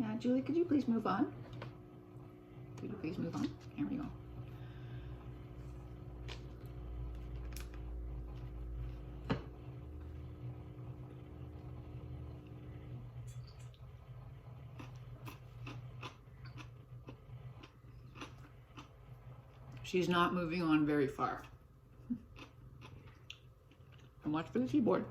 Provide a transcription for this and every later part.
Yeah, Julie, could you please move on? Could you please move on? Here we go. She's not moving on very far. And watch for the keyboard.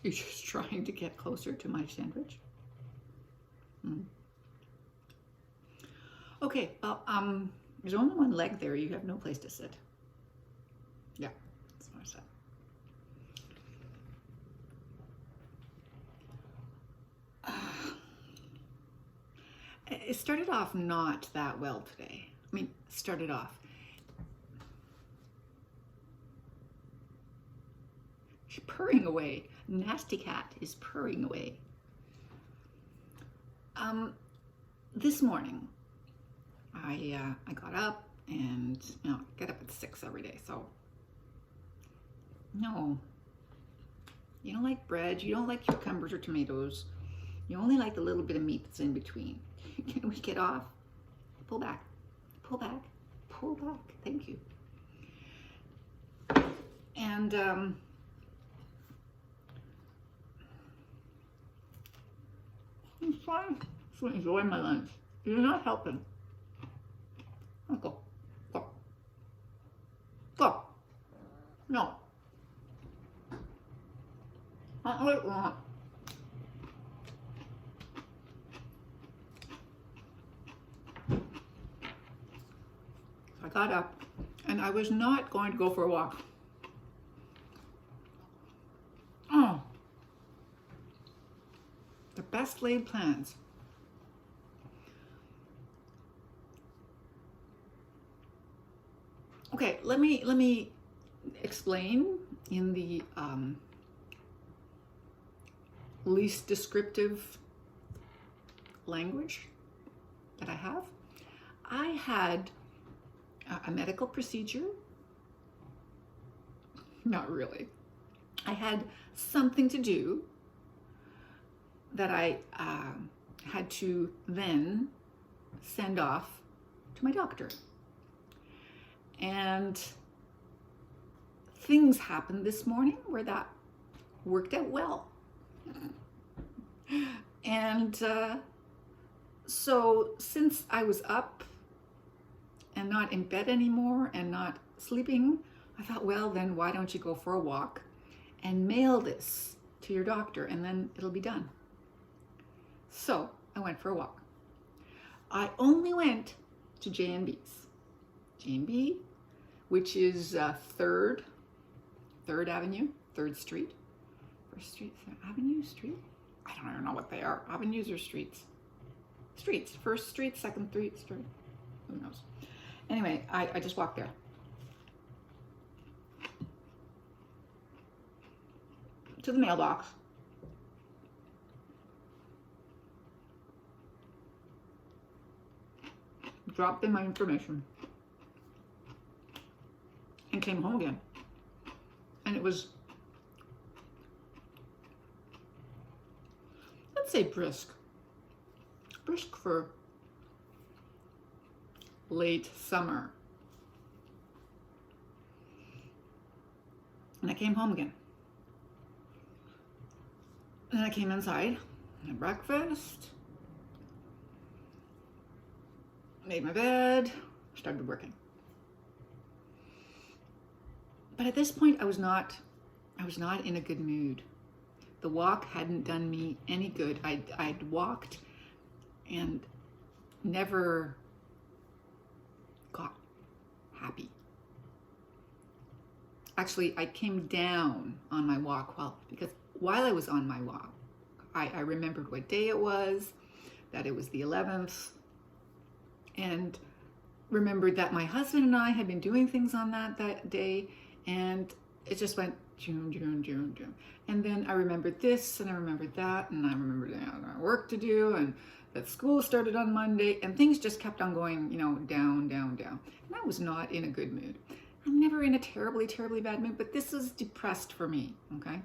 You're just trying to get closer to my sandwich. Okay, well, there's only one leg there. You have no place to sit. Yeah, that's what I said. It started off not that well today. I mean, started off. She's purring away. Nasty cat is purring away. This morning, I got up and, you know, I get up at 6 every day, so no. You don't like bread, you don't like cucumbers or tomatoes. You only like the little bit of meat that's in between. Can we get off? Pull back, pull back, pull back. Thank you. And I'm trying to enjoy my lunch. You're not helping. Let's go. Go. Go. No. Wait, wrong. I got up and I was not going to go for a walk. Oh, the best laid plans. Okay, let me explain in the least descriptive language that I have. I had a medical procedure. Not really. I had something to do that I had to then send off to my doctor. And things happened this morning where that worked out well. And so since I was up and not in bed anymore and not sleeping, I thought, well, then why don't you go for a walk and mail this to your doctor and then it'll be done. So I went for a walk. I only went to J&B's. J&B, which is 3rd Avenue, 3rd Street. 1st Street, 3rd Avenue, Street? I don't even know what they are. Avenues or streets? Streets. 1st Street, 2nd Street, who knows? Anyway, I just walked there. To the mailbox. Dropped in my information. And came home again. And it was, let's say brisk. Brisk for late summer. And I came home again. And I came inside, had breakfast, made my bed, started working. But at this point, I was not in a good mood. The walk hadn't done me any good. I'd walked and never got happy. Actually, I came down on my walk because while I was on my walk, I remembered what day it was, that it was the 11th, and remembered that my husband and I had been doing things on that day, and it just went June. And then I remembered this, and I remembered that, and I remembered I had work to do, and that school started on Monday, and things just kept on going, down. And I was not in a good mood. I'm never in a terribly, terribly bad mood, but this was depressed for me, okay?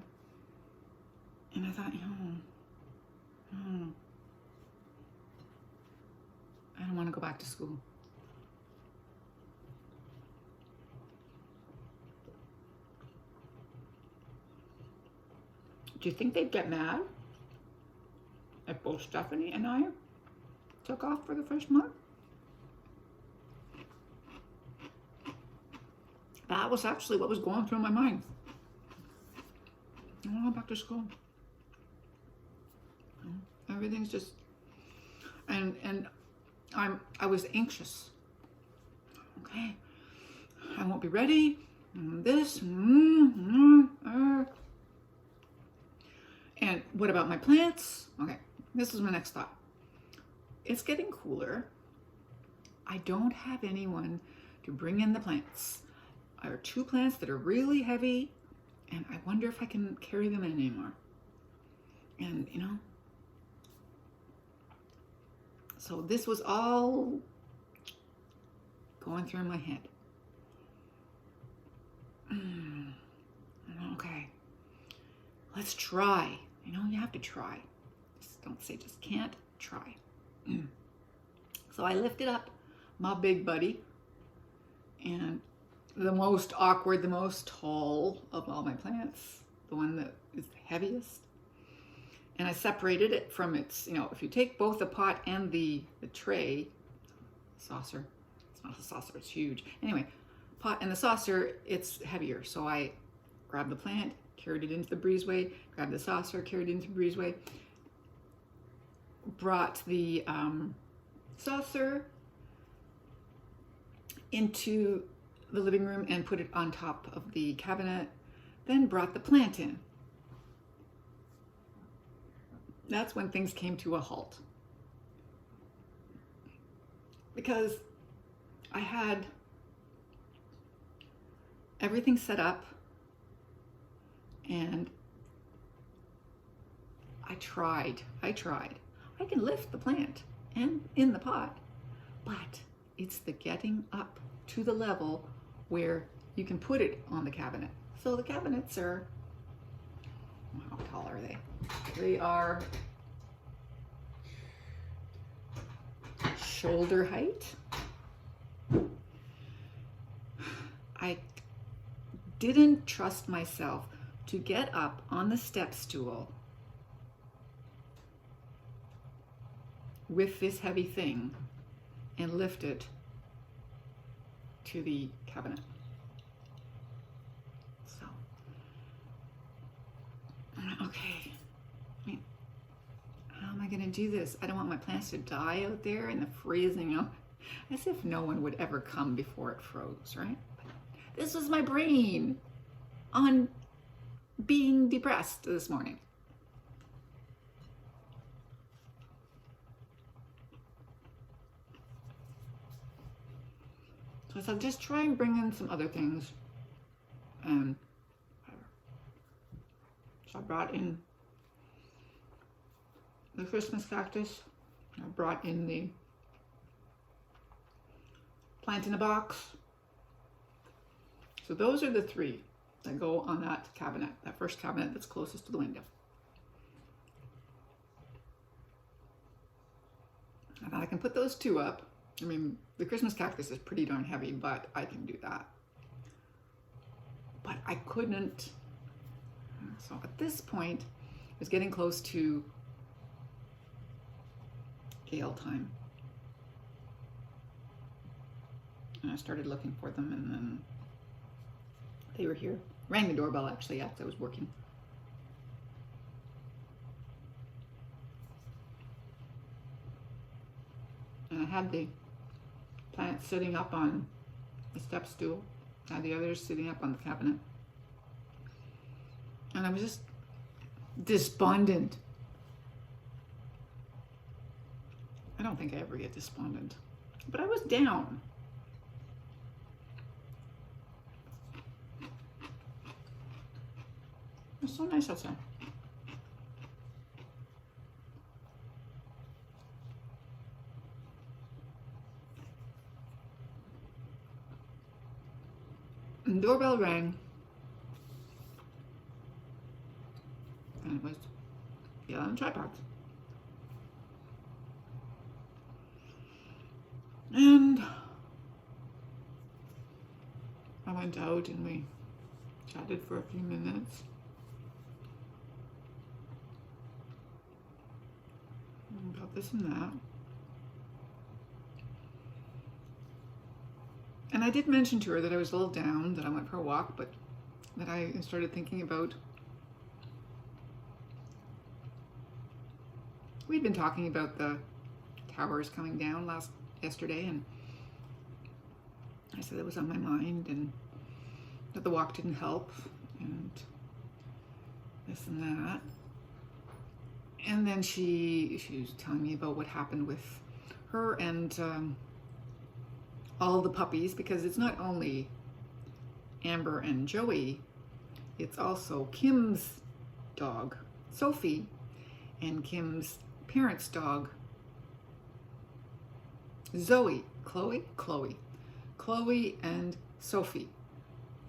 And I thought, I don't want to go back to school. Do you think they'd get mad if both Stephanie and I took off for the first month? That was actually what was going through my mind. I want to go back to school. Everything's just, and I was anxious. Okay, I won't be ready. This, and what about my plants? Okay, this is my next thought. It's getting cooler. I don't have anyone to bring in the plants. There are 2 plants that are really heavy, and I wonder if I can carry them in anymore. And so this was all going through my head. Okay, let's try. You have to try. Just don't say just can't, try. So I lifted up my big buddy, and the most awkward, the most tall of all my plants, the one that is the heaviest. And I separated it from its, if you take both the pot and the tray, saucer, it's not a saucer, it's huge. Anyway, pot and the saucer, it's heavier. So I grabbed the plant, carried it into the breezeway, grabbed the saucer, carried it into the breezeway, brought the saucer into the living room and put it on top of the cabinet, then brought the plant in. That's when things came to a halt. Because I had everything set up, and I tried. I can lift the plant and in the pot, but it's the getting up to the level where you can put it on the cabinet. So the cabinets are, how tall are they? They are shoulder height. I didn't trust myself to get up on the step stool with this heavy thing and lift it to the cabinet. So, okay, how am I going to do this? I don't want my plants to die out there in the freezing, as if no one would ever come before it froze, right? But this was my brain on being depressed this morning. So I said, just try and bring in some other things. And so I brought in the Christmas cactus. I brought in the plant in a box. So those are the 3 that go on that cabinet, that first cabinet that's closest to the window. I thought I can put those 2 up. I mean, the Christmas cactus is pretty darn heavy, but I can do that. But I couldn't. So at this point, it was getting close to Gail time. And I started looking for them, and then they were here. Rang the doorbell, actually, as I was working. And I had the plant sitting up on the step stool. I had the others sitting up on the cabinet. And I was just despondent. I don't think I ever get despondent. But I was down. It's so nice outside. And the doorbell rang. And it was Gail on tripods. And I went out and we chatted for a few minutes. About this and that. And I did mention to her that I was a little down, that I went for a walk, but that I started thinking about, we'd been talking about the towers coming down yesterday, and I said it was on my mind, and that the walk didn't help, and this and that. And then she was telling me about what happened with her and all the puppies, because it's not only Amber and Joey, it's also Kim's dog, Sophie, and Kim's parents' dog, Chloe and Sophie.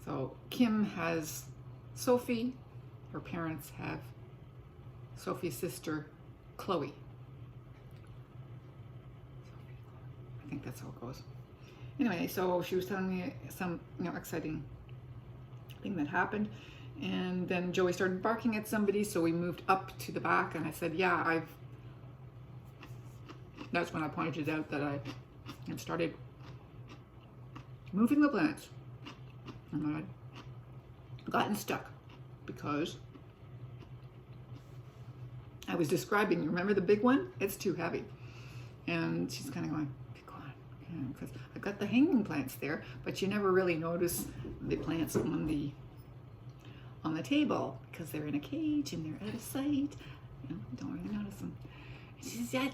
So Kim has Sophie, her parents have Sophie's sister, Chloe. I think that's how it goes. Anyway, so she was telling me some, exciting thing that happened. And then Joey started barking at somebody, so we moved up to the back, and I said, yeah, that's when I pointed out that I had started moving the plants. And I'd gotten stuck because I was describing, you remember the big one? It's too heavy. And she's kind of going, be quiet, because I've got the hanging plants there, but you never really notice the plants on the table because they're in a cage and they're out of sight. Don't really notice them. And she said,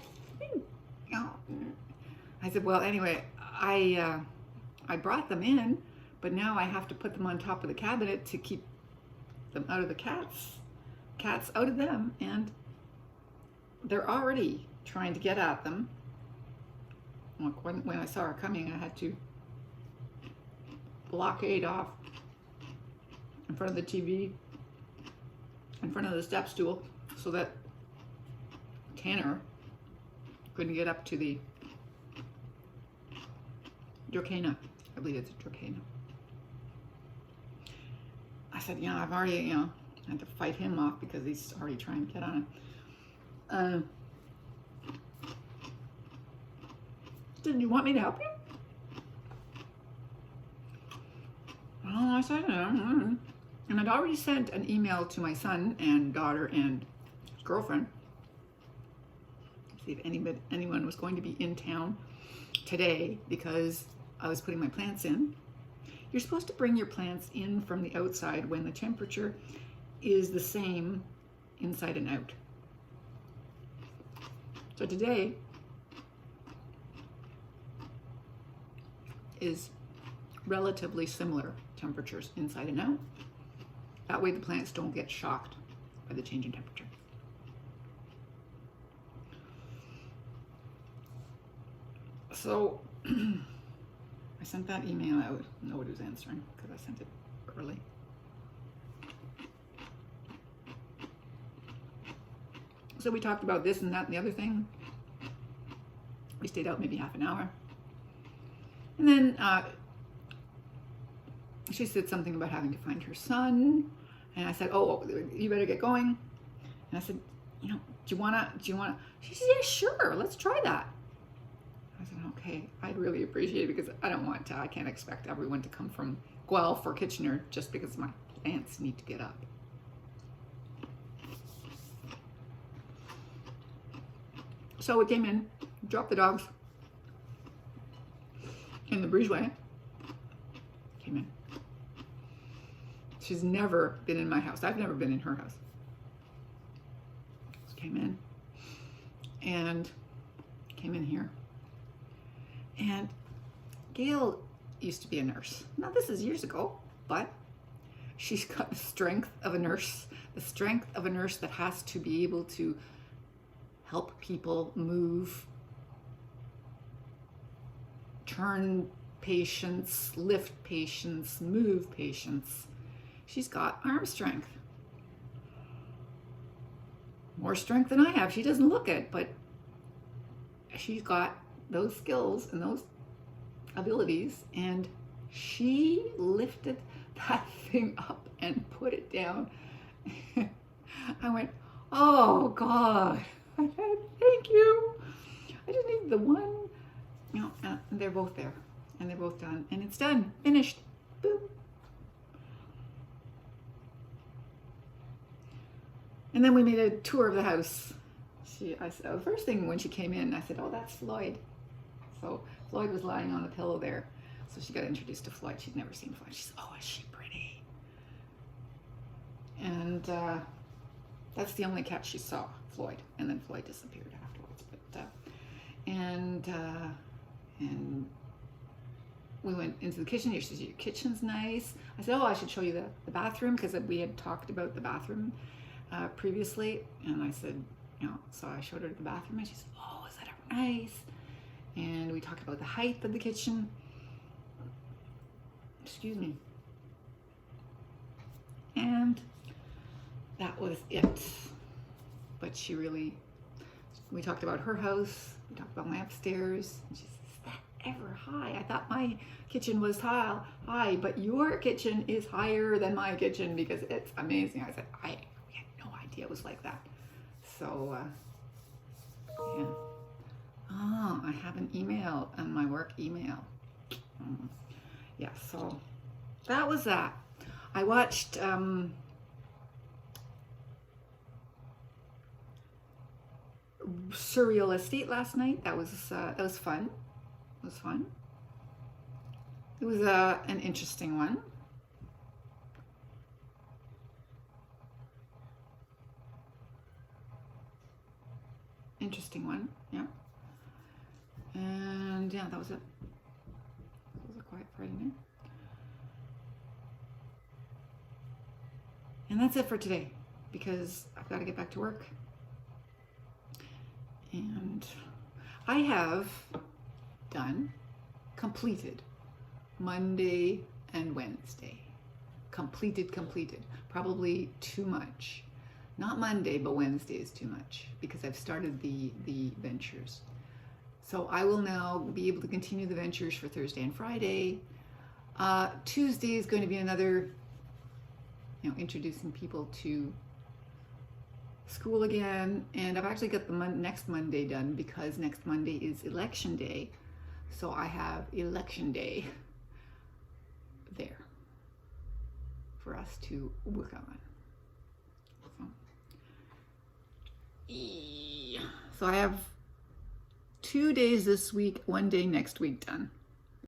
I said, well, anyway, I brought them in, but now I have to put them on top of the cabinet to keep them out of the cats out of them, and they're already trying to get at them. Look, when I saw her coming, I had to blockade off in front of the TV, in front of the step stool, so that Tanner couldn't get up to the Dracana. I believe it's a Dracana. I said, I've already, had to fight him off because he's already trying to get on it. Did you want me to help you? Well, I said, no. And I'd already sent an email to my son and daughter and his girlfriend to see if anyone was going to be in town today, because I was putting my plants in. You're supposed to bring your plants in from the outside when the temperature is the same inside and out. So today is relatively similar temperatures inside and out. That way the plants don't get shocked by the change in temperature. So I sent that email out. Nobody was answering because I sent it early. So we talked about this and that and the other thing. We stayed out maybe half an hour. And then she said something about having to find her son. And I said, oh, you better get going. And I said, do you wanna? She said, yeah, sure, let's try that. I said, okay, I'd really appreciate it, because I can't expect everyone to come from Guelph or Kitchener just because my plants need to get up. So we came in, dropped the dogs in the breezeway, came in. She's never been in my house. I've never been in her house. Just came in and came in here. And Gail used to be a nurse. Now, this is years ago, but she's got the strength of a nurse that has to be able to help people move, turn patience, lift patience, move patience. She's got arm strength. More strength than I have. She doesn't look it, but she's got those skills and those abilities, and she lifted that thing up and put it down. I went, oh God, thank you. I just need the one, and they're both there, and they're both done, and it's done, finished, boom. And then we made a tour of the house. I said, the first thing when she came in, I said, oh, that's Floyd. So Floyd was lying on the pillow there. So she got introduced to Floyd. She'd never seen Floyd. She said, oh, is she pretty? And that's the only cat she saw, Floyd. And then Floyd disappeared afterwards. And we went into the kitchen. She said, your kitchen's nice. I said, oh, I should show you the bathroom, because we had talked about the bathroom previously. And I said, so I showed her the bathroom, and she said, oh, is that nice? And we talked about the height of the kitchen. Excuse me. And that was it. But we talked about her house. We talked about my upstairs. And she says, is that ever high? I thought my kitchen was high, but your kitchen is higher than my kitchen, because it's amazing. I said, I had no idea it was like that. So, yeah. Oh, I have an email on my work email. Yeah, so that was that. I watched Surreal Estate last night. That was fun. It was fun. It was an interesting one. Yeah. And yeah, that was it. It was a quiet Friday night. And that's it for today, because I've got to get back to work. And I have completed Monday and Wednesday. Completed. Probably too much. Not Monday, but Wednesday is too much, because I've started the ventures. So I will now be able to continue the ventures for Thursday and Friday. Tuesday is going to be another, introducing people to school again. And I've actually got the next Monday done, because next Monday is election day. So I have election day there for us to work on. So I have 2 days this week, 1 day next week done.